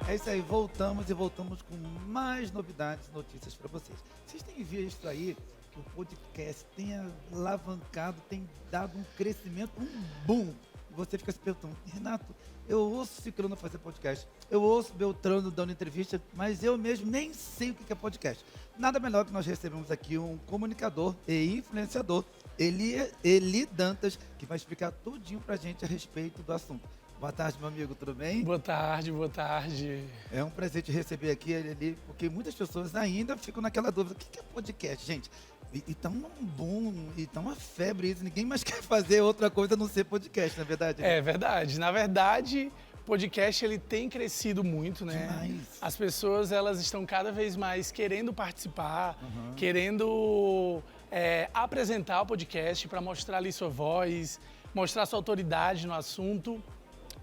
É isso aí, voltamos com mais novidades e notícias para vocês. Vocês têm visto aí que o podcast tem alavancado, tem dado um crescimento, um boom. E você fica se perguntando, Renato, eu ouço Ciclano fazer podcast, eu ouço Beltrano dando entrevista, mas eu mesmo nem sei o que é podcast. Nada melhor que nós recebemos aqui um comunicador e influenciador, Eli Dantas, que vai explicar tudinho pra gente a respeito do assunto. Boa tarde, meu amigo, tudo bem? Boa tarde, boa tarde. É um prazer te receber aqui, Eli, porque muitas pessoas ainda ficam naquela dúvida, o que é podcast, gente? E tá um boom, e tá uma febre isso, ninguém mais quer fazer outra coisa a não ser podcast, não é verdade? É verdade. Na verdade, o podcast ele tem crescido muito, né? Demais. As pessoas elas estão cada vez mais querendo participar, querendo apresentar o podcast para mostrar ali sua voz, mostrar sua autoridade no assunto,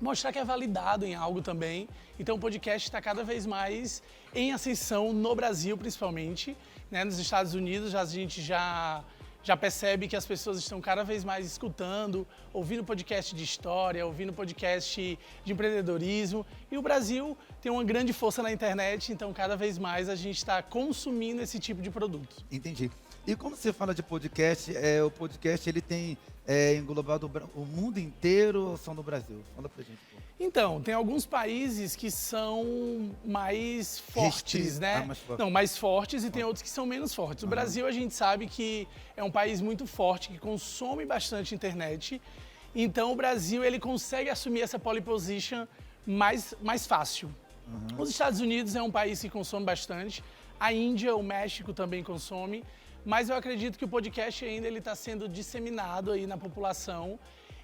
mostrar que é validado em algo também. Então o podcast está cada vez mais em ascensão no Brasil, principalmente. Né? Nos Estados Unidos a gente já percebe que as pessoas estão cada vez mais escutando, ouvindo podcast de história, ouvindo podcast de empreendedorismo. E o Brasil tem uma grande força na internet, então cada vez mais a gente está consumindo esse tipo de produto. Entendi. E quando você fala de podcast, o podcast ele tem englobado o mundo inteiro ou só no Brasil? Fala pra gente. Então, tem alguns países que são mais fortes, né? Mais forte. Não, mais fortes e tem outros que são menos fortes. O Brasil, a gente sabe que é um país muito forte, que consome bastante internet. Então, o Brasil, ele consegue assumir essa pole position mais fácil. Os Estados Unidos é um país que consome bastante. A Índia, o México também consome. Mas eu acredito que o podcast ainda está sendo disseminado aí na população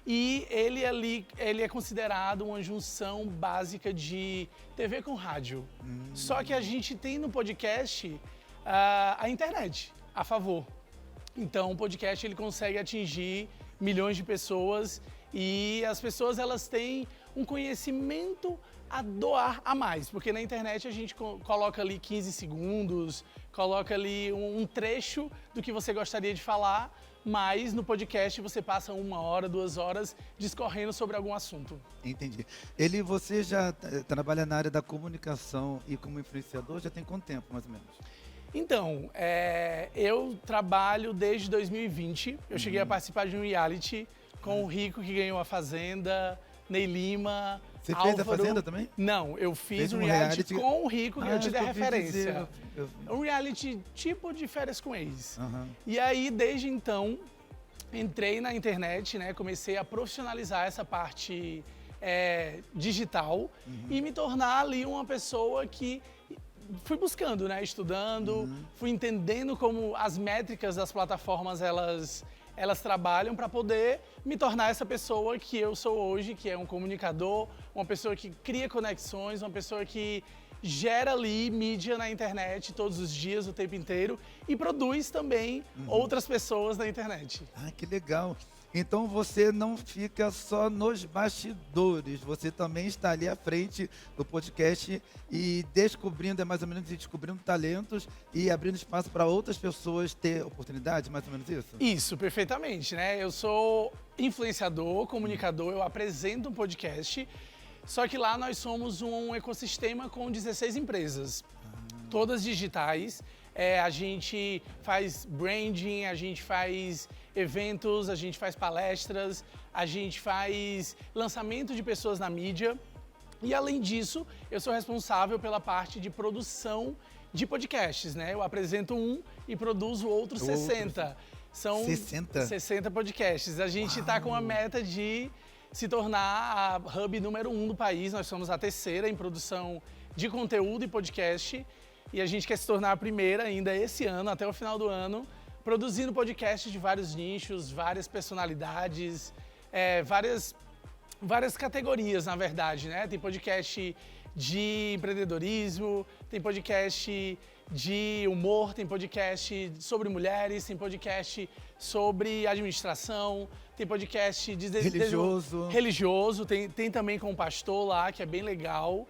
e ele é considerado uma junção básica de TV com rádio. Só que a gente tem no podcast a internet a favor. Então o podcast ele consegue atingir milhões de pessoas e as pessoas elas têm um conhecimento a doar a mais, porque na internet a gente coloca ali 15 segundos, coloca ali um trecho do que você gostaria de falar, mas no podcast você passa 1 hora, 2 horas discorrendo sobre algum assunto. Entendi. Você já trabalha na área da comunicação e como influenciador já tem quanto tempo, mais ou menos? Então, eu trabalho desde 2020, eu cheguei a participar de um reality com o Rico que ganhou a Fazenda, Ney Lima, Você Álvaro. fez a Fazenda também? Não, eu fiz Fez um um reality reality com o Rico, que eu te dei a ouvi referência. dizer, Um reality tipo de férias com ex. Aham. E aí, desde então, entrei na internet, né? Comecei a profissionalizar essa parte digital e me tornar ali uma pessoa que fui buscando, né? Estudando, fui entendendo como as métricas das plataformas elas trabalham para poder me tornar essa pessoa que eu sou hoje, que é um comunicador, uma pessoa que cria conexões, uma pessoa que gera ali mídia na internet todos os dias, o tempo inteiro, e produz também outras pessoas na internet. Ah, que legal. Então você não fica só nos bastidores, você também está ali à frente do podcast e descobrindo, mais ou menos, descobrindo talentos e abrindo espaço para outras pessoas ter oportunidade, mais ou menos isso? Isso, perfeitamente, né? Eu sou influenciador, comunicador, eu apresento um podcast, só que lá nós somos um ecossistema com 16 empresas, todas digitais. A gente faz branding, a gente faz eventos, a gente faz palestras, a gente faz lançamento de pessoas na mídia. E além disso, eu sou responsável pela parte de produção de podcasts, né? Eu apresento um e produzo outros 60. São 60 podcasts. A gente está com a meta de se tornar a hub número 1 do país. Nós somos a terceira em produção de conteúdo e podcast. E a gente quer se tornar a primeira ainda esse ano, até o final do ano, produzindo podcasts de vários nichos, várias personalidades, várias categorias, na verdade, né? Tem podcast de empreendedorismo, tem podcast de humor, tem podcast sobre mulheres, tem podcast sobre administração, tem podcast de religioso, tem também com o pastor lá, que é bem legal.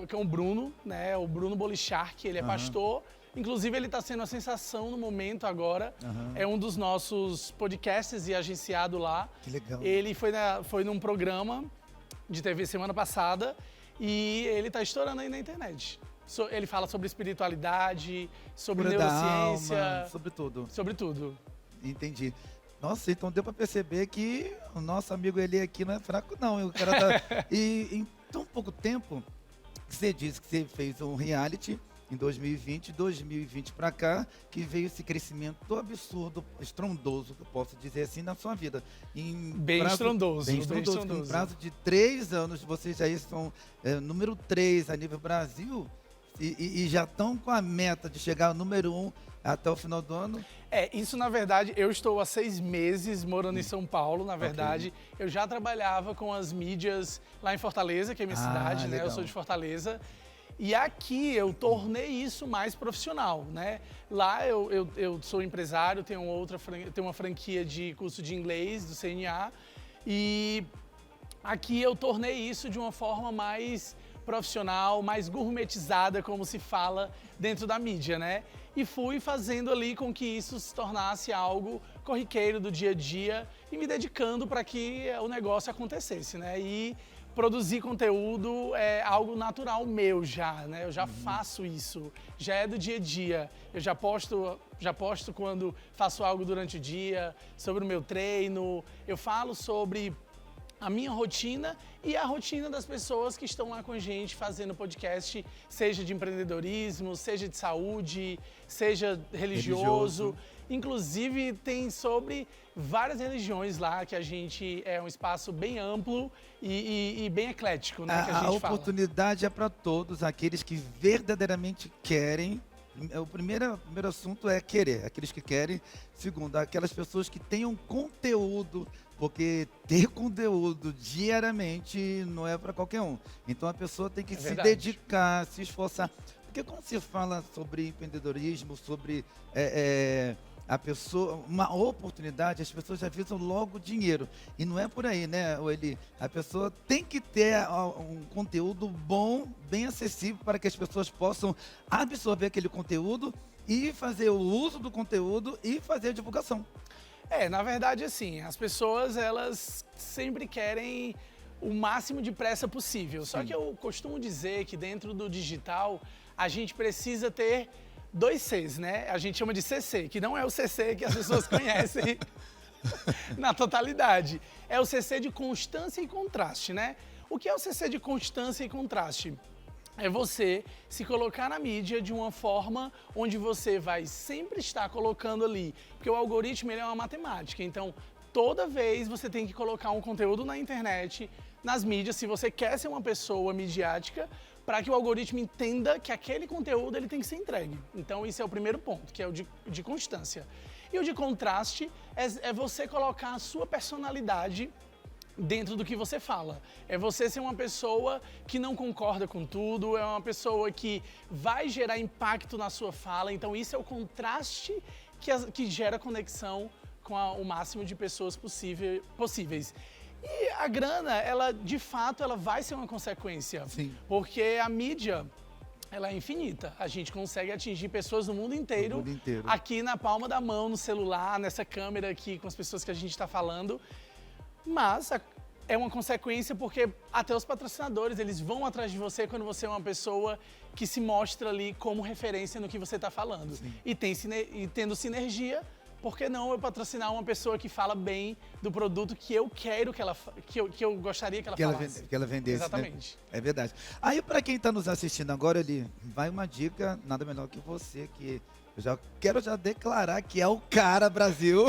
Que é o Bruno, né? O Bruno Bolichark, ele é pastor. Inclusive, ele está sendo a sensação no momento agora. É um dos nossos podcasts e agenciado lá. Que legal. Ele foi num programa de TV semana passada e ele tá estourando aí na internet. Ele fala sobre espiritualidade, sobre Cura da neurociência, alma, sobre tudo. sobre tudo. Entendi. Nossa, então deu para perceber que o nosso amigo ele aqui não é fraco, não. O cara tá... E em tão pouco tempo, você disse que você fez um reality em 2020 para cá, que veio esse crescimento absurdo, estrondoso, que eu posso dizer assim, na sua vida. Bem estrondoso. Bem estrondoso. Em prazo de 3 anos, vocês já são número 3 a nível Brasil e já estão com a meta de chegar ao número 1 até o final do ano. Isso na verdade, eu estou há 6 meses morando em São Paulo, na verdade. Ok. Eu já trabalhava com as mídias lá em Fortaleza, que é a minha cidade, né? Eu sou de Fortaleza. E aqui eu tornei isso mais profissional, né? Lá eu sou empresário, tenho uma franquia de curso de inglês do CNA. E aqui eu tornei isso de uma forma mais profissional, mais gourmetizada, como se fala dentro da mídia, né? E fui fazendo ali com que isso se tornasse algo corriqueiro do dia a dia e me dedicando para que o negócio acontecesse, né? E produzir conteúdo é algo natural meu já, né? Eu já faço isso, já é do dia a dia. Eu já posto quando faço algo durante o dia, sobre o meu treino. Eu falo sobre a minha rotina e a rotina das pessoas que estão lá com a gente fazendo podcast, seja de empreendedorismo, seja de saúde, seja religioso. Inclusive tem sobre várias religiões lá, que a gente é um espaço bem amplo e bem eclético, né? Que a gente fala. Oportunidade é para todos, aqueles que verdadeiramente querem. O primeiro assunto é querer, aqueles que querem. Segundo, aquelas pessoas que tenham conteúdo, porque ter conteúdo diariamente não é para qualquer um. Então a pessoa tem que se dedicar, se esforçar. Porque quando se fala sobre empreendedorismo, sobre a pessoa, uma oportunidade, as pessoas já visam logo dinheiro. E não é por aí, né, Eli? A pessoa tem que ter um conteúdo bom, bem acessível, para que as pessoas possam absorver aquele conteúdo e fazer o uso do conteúdo e fazer a divulgação. Na verdade, assim, as pessoas, elas sempre querem o máximo de pressa possível. Sim. Só que eu costumo dizer que dentro do digital, a gente precisa ter 2 Cs, né? A gente chama de CC, que não é o CC que as pessoas conhecem na totalidade. É o CC de constância e contraste, né? O que é o CC de constância e contraste? É você se colocar na mídia de uma forma onde você vai sempre estar colocando ali. Porque o algoritmo, ele é uma matemática. Então, toda vez você tem que colocar um conteúdo na internet, nas mídias, se você quer ser uma pessoa midiática, para que o algoritmo entenda que aquele conteúdo ele tem que ser entregue. Então, isso é o primeiro ponto, que é o de constância. E o de contraste é você colocar a sua personalidade dentro do que você fala. É você ser uma pessoa que não concorda com tudo, é uma pessoa que vai gerar impacto na sua fala. Então, isso é o contraste que gera conexão com o máximo de pessoas possíveis. E a grana, ela de fato, ela vai ser uma consequência. Sim. Porque a mídia, ela é infinita. A gente consegue atingir pessoas no mundo inteiro, aqui na palma da mão, no celular, nessa câmera aqui, com as pessoas que a gente está falando. Mas é uma consequência porque até os patrocinadores, eles vão atrás de você quando você é uma pessoa que se mostra ali como referência no que você está falando. Sim. E tendo sinergia, por que não eu patrocinar uma pessoa que fala bem do produto que eu quero que eu gostaria que ela falasse? Que ela vendesse. Exatamente. Né? É verdade. Aí, para quem está nos assistindo agora, ali, vai uma dica, nada melhor que você, que eu quero declarar que é o Cara Brasil.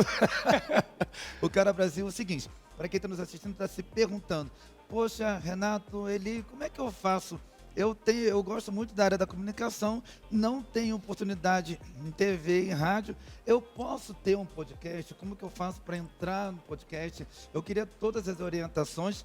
O Cara Brasil é o seguinte, para quem está nos assistindo, está se perguntando, poxa, Renato, Eli, como é que eu faço? Eu gosto muito da área da comunicação, não tenho oportunidade em TV, em rádio. Eu posso ter um podcast? Como que eu faço para entrar no podcast? Eu queria todas as orientações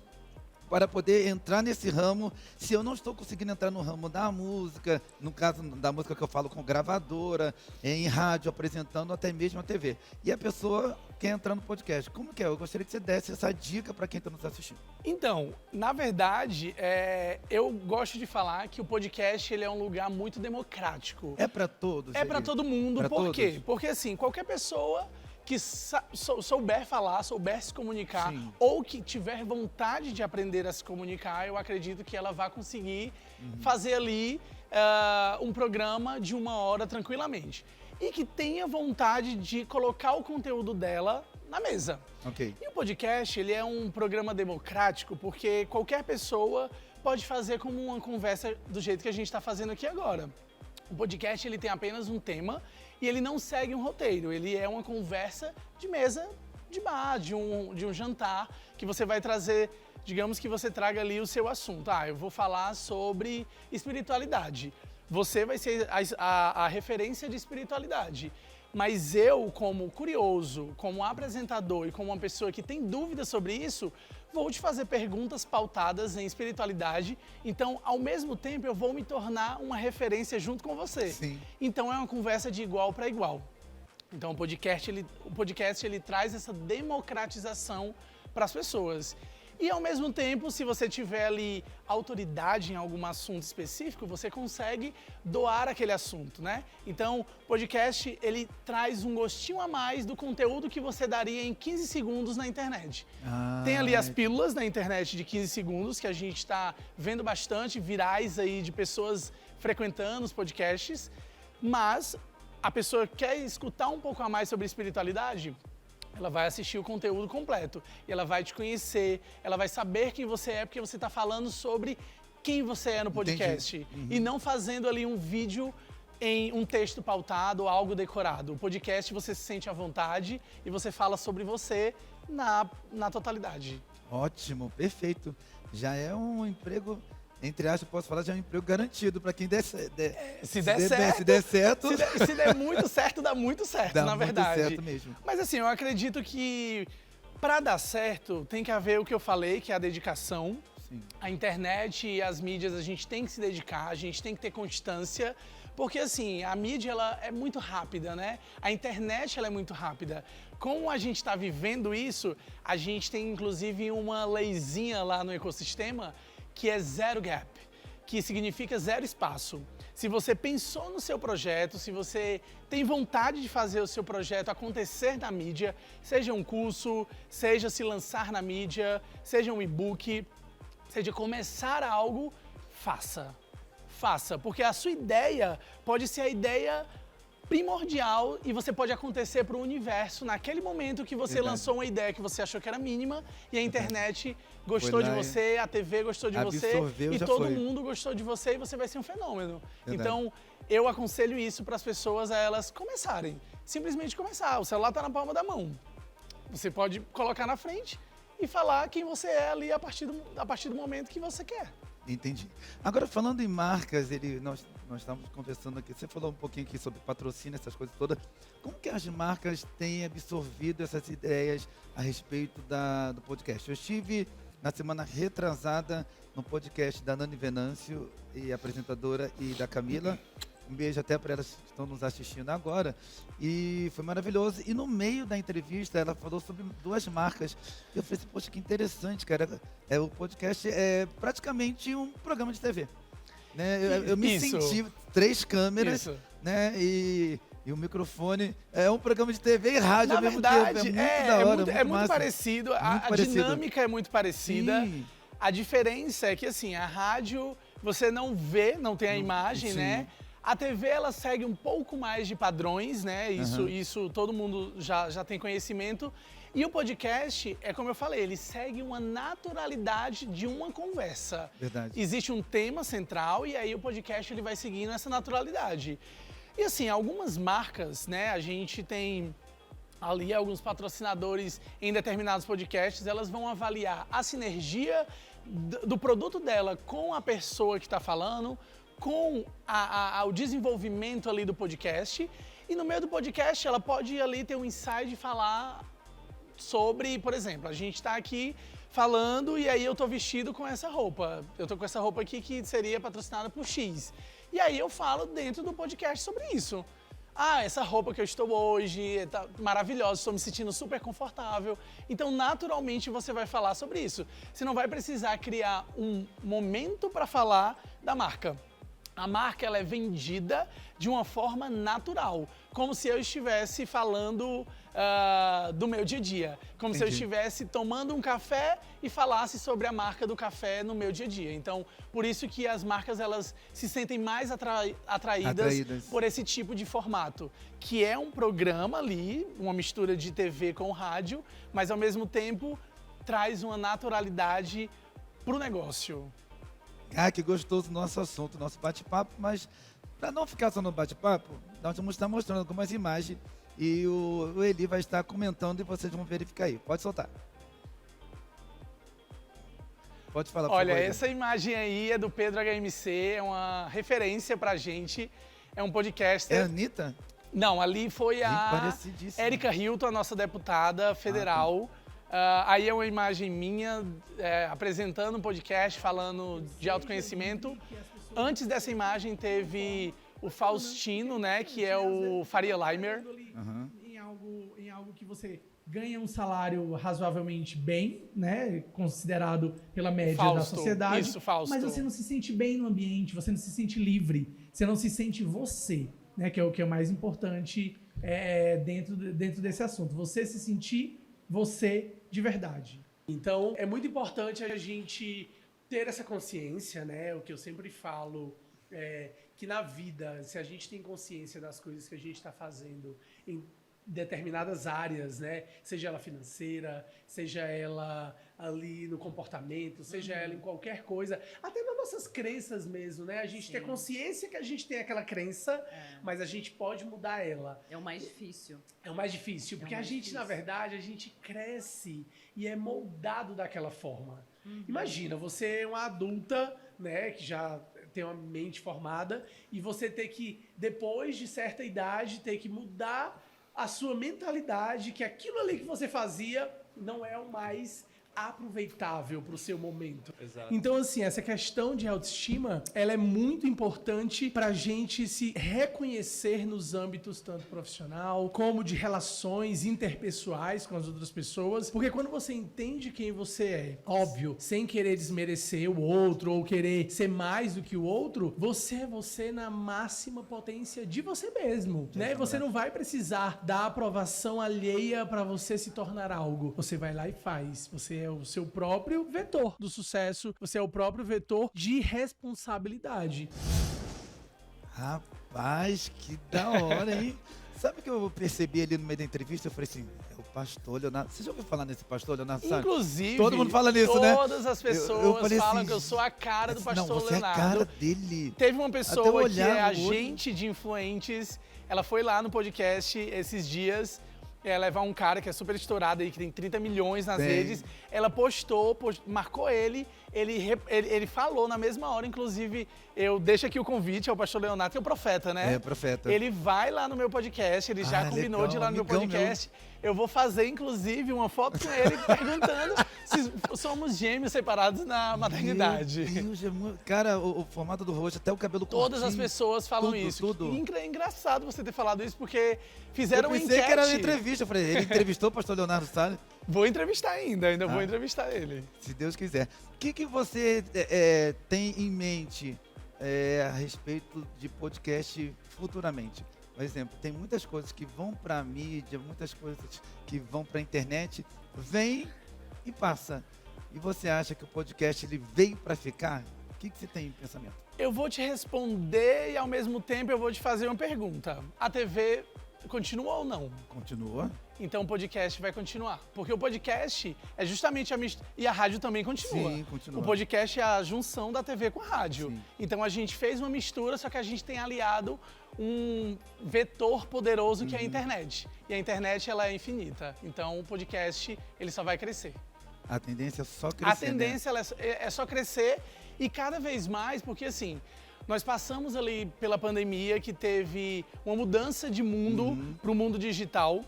para poder entrar nesse ramo, se eu não estou conseguindo entrar no ramo da música, no caso da música que eu falo com gravadora, em rádio, apresentando, até mesmo a TV. E a pessoa quer entrar no podcast. Como que é? Eu gostaria que você desse essa dica para quem está nos assistindo. Então, na verdade, eu gosto de falar que o podcast ele é um lugar muito democrático. É para todos? É para todo mundo. Por quê? Porque assim, qualquer pessoa que souber falar, souber se comunicar, Sim. ou que tiver vontade de aprender a se comunicar, eu acredito que ela vai conseguir fazer ali um programa de 1 hora tranquilamente. E que tenha vontade de colocar o conteúdo dela na mesa. Ok. E o podcast, ele é um programa democrático, porque qualquer pessoa pode fazer como uma conversa do jeito que a gente está fazendo aqui agora. O podcast, ele tem apenas um tema e ele não segue um roteiro. Ele é uma conversa de mesa, de bar, de um jantar, que você vai trazer, digamos que você traga ali o seu assunto. Eu vou falar sobre espiritualidade. Você vai ser a referência de espiritualidade. Mas eu, como curioso, como apresentador e como uma pessoa que tem dúvidas sobre isso, vou te fazer perguntas pautadas em espiritualidade. Então, ao mesmo tempo, eu vou me tornar uma referência junto com você. Sim. Então, é uma conversa de igual para igual. Então, o podcast ele traz essa democratização para as pessoas. E, ao mesmo tempo, se você tiver ali autoridade em algum assunto específico, você consegue doar aquele assunto, né? Então, o podcast, ele traz um gostinho a mais do conteúdo que você daria em 15 segundos na internet. Tem ali as pílulas na internet de 15 segundos, que a gente está vendo bastante, virais aí de pessoas frequentando os podcasts, mas a pessoa quer escutar um pouco a mais sobre espiritualidade, ela vai assistir o conteúdo completo e ela vai te conhecer, ela vai saber quem você é, porque você está falando sobre quem você é no podcast. E não fazendo ali um vídeo em um texto pautado ou algo decorado. O podcast você se sente à vontade e você fala sobre você na totalidade. Ótimo, perfeito. Já é um emprego, entre aspas, posso falar, já é um emprego garantido para quem Se der certo. Se der certo. Se der muito certo, dá muito certo, Dá na muito verdade. certo mesmo. Mas assim, eu acredito que para dar certo tem que haver o que eu falei, que é a dedicação. Sim. A internet e as mídias, a gente tem que se dedicar, a gente tem que ter constância, porque assim, a mídia ela é muito rápida, né? A internet ela é muito rápida. Como a gente está vivendo isso, a gente tem inclusive uma leizinha lá no ecossistema que é zero gap, que significa zero espaço. Se você pensou no seu projeto, se você tem vontade de fazer o seu projeto acontecer na mídia, seja um curso, seja se lançar na mídia, seja um e-book, seja começar algo, faça. Faça, porque a sua ideia pode ser a ideia primordial e você pode acontecer para o universo naquele momento que você lançou uma ideia que você achou que era mínima e a internet gostou de você, a TV gostou de você e todo mundo gostou de você e você vai ser um fenômeno. Então, eu aconselho isso para as pessoas a elas começarem. Simplesmente começar. O celular está na palma da mão. Você pode colocar na frente e falar quem você é ali a partir do momento que você quer. Entendi. Agora, falando em marcas, nós estávamos conversando aqui, você falou um pouquinho aqui sobre patrocínio, essas coisas todas. Como que as marcas têm absorvido essas ideias a respeito do podcast? Eu estive na semana retrasada no podcast da Nani Venâncio, e apresentadora, e da Camila. Um beijo até para elas que estão nos assistindo agora. E foi maravilhoso. E no meio da entrevista, ela falou sobre 2 marcas. Eu falei assim, poxa, que interessante, cara. O podcast é praticamente um programa de TV. Né? Eu me senti 3 câmeras, né? E o microfone. É um programa de TV e rádio ao mesmo tempo. É muito da hora, é muito parecido. A dinâmica é muito parecida. Sim. A diferença é que, assim, a rádio você não vê, não tem a imagem, né? A TV, ela segue um pouco mais de padrões, né? Isso todo mundo já tem conhecimento. E o podcast, é como eu falei, ele segue uma naturalidade de uma conversa. Verdade. Existe um tema central e aí o podcast ele vai seguindo essa naturalidade. E assim, algumas marcas, né? A gente tem ali alguns patrocinadores em determinados podcasts, elas vão avaliar a sinergia do produto dela com a pessoa que está falando, com o desenvolvimento ali do podcast. E no meio do podcast, ela pode ali ter um insight de falar sobre, por exemplo, a gente está aqui falando e aí eu tô vestido com essa roupa. Eu tô com essa roupa aqui que seria patrocinada por X. E aí eu falo dentro do podcast sobre isso. Essa roupa que eu estou hoje tá maravilhosa, estou me sentindo super confortável. Então, naturalmente, você vai falar sobre isso. Você não vai precisar criar um momento para falar da marca. A marca ela é vendida de uma forma natural, como se eu estivesse falando do meu dia a dia, como se eu estivesse tomando um café e falasse sobre a marca do café no meu dia a dia. Então, por isso que as marcas elas se sentem mais atraídas por esse tipo de formato, que é um programa ali, uma mistura de TV com rádio, mas ao mesmo tempo traz uma naturalidade pro negócio. Ah, que gostoso o nosso assunto, nosso bate-papo, mas para não ficar só no bate-papo, nós vamos estar mostrando algumas imagens e o Eli vai estar comentando e vocês vão verificar aí. Pode soltar. Pode falar, por Olha, favor, essa imagem aí é do Pedro HMC, é uma referência pra gente, é um podcaster. É a Anitta? Não, ali foi a Parecidíssima. Érica Hilton, a nossa deputada federal. Aí é uma imagem minha apresentando um podcast, falando de autoconhecimento. Antes dessa imagem teve o Faustino, né, que é o Faria Limer. Em algo que você ganha um salário razoavelmente bem, né, considerado pela média da sociedade. Isso, Fausto. Mas você não se sente bem no ambiente, você não se sente livre, você não se sente você, né, que é o que é mais importante dentro desse assunto. Você se sentir você de verdade. Então, é muito importante a gente ter essa consciência, né? O que eu sempre falo é que na vida, se a gente tem consciência das coisas que a gente está fazendo em determinadas áreas, né? Seja ela financeira, seja ela ali no comportamento, seja ela em qualquer coisa, até nas nossas crenças mesmo, né? A gente ter consciência que a gente tem aquela crença, mas a gente pode mudar ela. É o mais difícil. É o mais difícil, porque a gente, na verdade, a gente cresce e é moldado daquela forma. Imagina, você é uma adulta, né, que já tem uma mente formada, e você ter que, depois de certa idade, ter que mudar a sua mentalidade, que aquilo ali que você fazia não é o mais aproveitável para o seu momento. Exato. Então, assim, essa questão de autoestima, ela é muito importante para a gente se reconhecer nos âmbitos tanto profissional, como de relações interpessoais com as outras pessoas, porque quando você entende quem você é, óbvio, sem querer desmerecer o outro ou querer ser mais do que o outro, você é você na máxima potência de você mesmo, né? Você não vai precisar da aprovação alheia para você se tornar algo. Você vai lá e faz. Você é o seu próprio vetor do sucesso, você é o próprio vetor de responsabilidade. Rapaz, que da hora, hein? Sabe o que eu percebi ali no meio da entrevista? Eu falei assim, é o pastor Leonardo. Você já ouviu falar nesse pastor Leonardo Salles? Inclusive, todo mundo fala nisso, né? Todas as pessoas eu falei falam assim, que eu sou a cara do pastor não, você Leonardo. É a cara dele. Teve uma Até pessoa que é olhar o olho. agente de influentes, ela foi lá no podcast esses dias, levar um cara que é super estourado aí, que tem 30 milhões nas redes. Ela postou, marcou ele falou na mesma hora, inclusive, eu deixo aqui o convite ao pastor Leonardo, que é o profeta, né? É, profeta. Ele vai lá no meu podcast, ele já combinou legal, de ir lá no meu amigão podcast. Eu vou fazer, inclusive, uma foto com ele perguntando se somos gêmeos separados na maternidade. Meu Deus, cara, o formato do rosto, até o cabelo Todas curtinho, as pessoas falam tudo, isso. Tudo. É engraçado você ter falado isso, porque fizeram uma Eu pensei enquete. que era uma entrevista. Eu falei, ele entrevistou o pastor Leonardo Salles? Vou entrevistar ainda vou entrevistar ele. Se Deus quiser. O que você tem em mente a respeito de podcast futuramente? Por exemplo, tem muitas coisas que vão para a mídia, muitas coisas que vão para a internet, vem e passa. E você acha que o podcast ele veio para ficar? O que você tem em pensamento? Eu vou te responder e, ao mesmo tempo, eu vou te fazer uma pergunta. A TV continua ou não? Continua. Então o podcast vai continuar. Porque o podcast é justamente e a rádio também continua. Sim, continua. O podcast é a junção da TV com a rádio. Sim. Então a gente fez uma mistura, só que a gente tem aliado um vetor poderoso que é a internet. E a internet, ela é infinita. Então o podcast, ele só vai crescer. A tendência é só crescer, A tendência ela é só crescer e cada vez mais, porque assim, nós passamos ali pela pandemia que teve uma mudança de mundo para o mundo digital.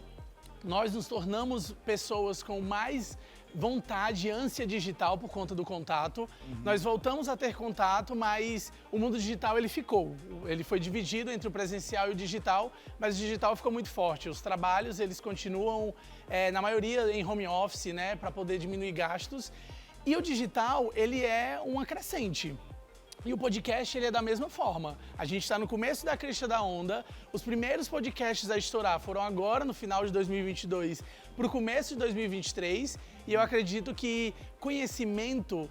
Nós nos tornamos pessoas com mais vontade e ânsia digital por conta do contato. Nós voltamos a ter contato, mas o mundo digital ele ficou. Ele foi dividido entre o presencial e o digital, mas o digital ficou muito forte. Os trabalhos eles continuam, na maioria, em home office, né, para poder diminuir gastos. E o digital ele é uma crescente. E o podcast, ele é da mesma forma. A gente está no começo da crista da onda. Os primeiros podcasts a estourar foram agora, no final de 2022, para o começo de 2023. E eu acredito que conhecimento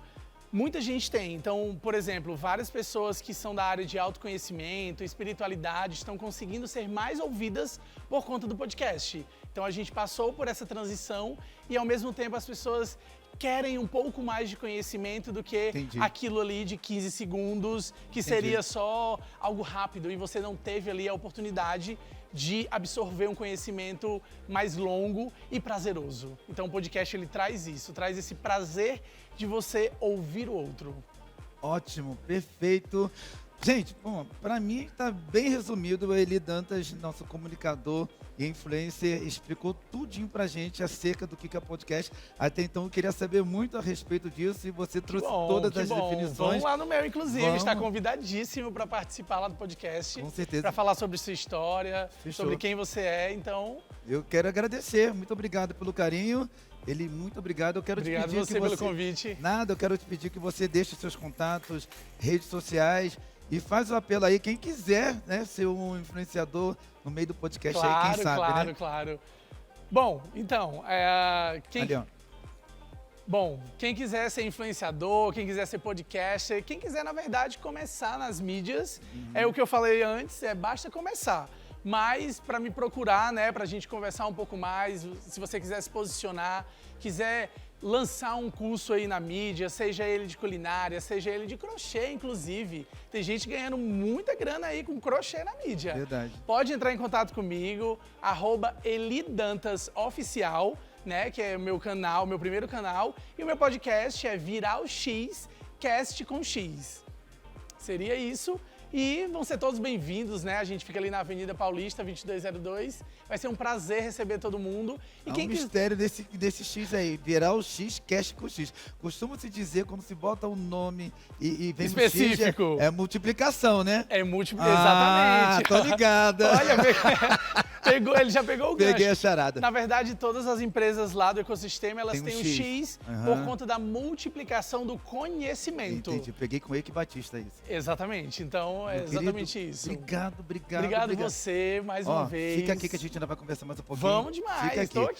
muita gente tem. Então, por exemplo, várias pessoas que são da área de autoconhecimento, espiritualidade, estão conseguindo ser mais ouvidas por conta do podcast. Então, a gente passou por essa transição e, ao mesmo tempo, as pessoas querem um pouco mais de conhecimento do que aquilo ali de 15 segundos, que seria só algo rápido e você não teve ali a oportunidade de absorver um conhecimento mais longo e prazeroso. Então o podcast ele traz isso, traz esse prazer de você ouvir o outro. Ótimo, perfeito. Gente, bom, para mim tá bem resumido. O Eli Dantas, nosso comunicador e influencer, explicou tudinho pra gente acerca do que é podcast. Até então eu queria saber muito a respeito disso e você trouxe todas as definições. Vamos lá no meu, inclusive, está convidadíssimo para participar lá do podcast. Com certeza. Para falar sobre sua história, Fechou. sobre quem você é, então... Eu quero agradecer, muito obrigado pelo carinho. Eli, muito obrigado. Eu quero Obrigado te pedir que pelo convite. Nada, eu quero te pedir que você deixe seus contatos, redes sociais e faz o apelo aí, quem quiser, né, ser um influenciador no meio do podcast aí, quem sabe, né? Claro. Bom, então, quem quiser ser influenciador, quem quiser ser podcaster, quem quiser, na verdade, começar nas mídias, é o que eu falei antes, basta começar. Mas para me procurar, né, para a gente conversar um pouco mais, se você quiser se posicionar, quiser lançar um curso aí na mídia, seja ele de culinária, seja ele de crochê, inclusive. Tem gente ganhando muita grana aí com crochê na mídia. Verdade. Pode entrar em contato comigo, @elidantasoficial, né, que é o meu canal, meu primeiro canal. E o meu podcast é Viral X, Cast com X. Seria isso. E vão ser todos bem-vindos, né? A gente fica ali na Avenida Paulista, 2202. Vai ser um prazer receber todo mundo. E quem mistério desse X aí, Viral X, Cash com X. Costuma-se dizer, quando se bota um nome e vem específico, no X, é multiplicação, né? É exatamente. Tô ligada. Olha, ele já pegou o gancho. Peguei a charada. Na verdade, todas as empresas lá do ecossistema, elas têm um X Uhum. por conta da multiplicação do conhecimento. Entendi, peguei com o Eike Batista isso. Exatamente, então é exatamente isso. Obrigado. Obrigado você, mais uma vez. Fica aqui que a gente ainda vai conversar mais um pouquinho. Vamos demais, estou aqui.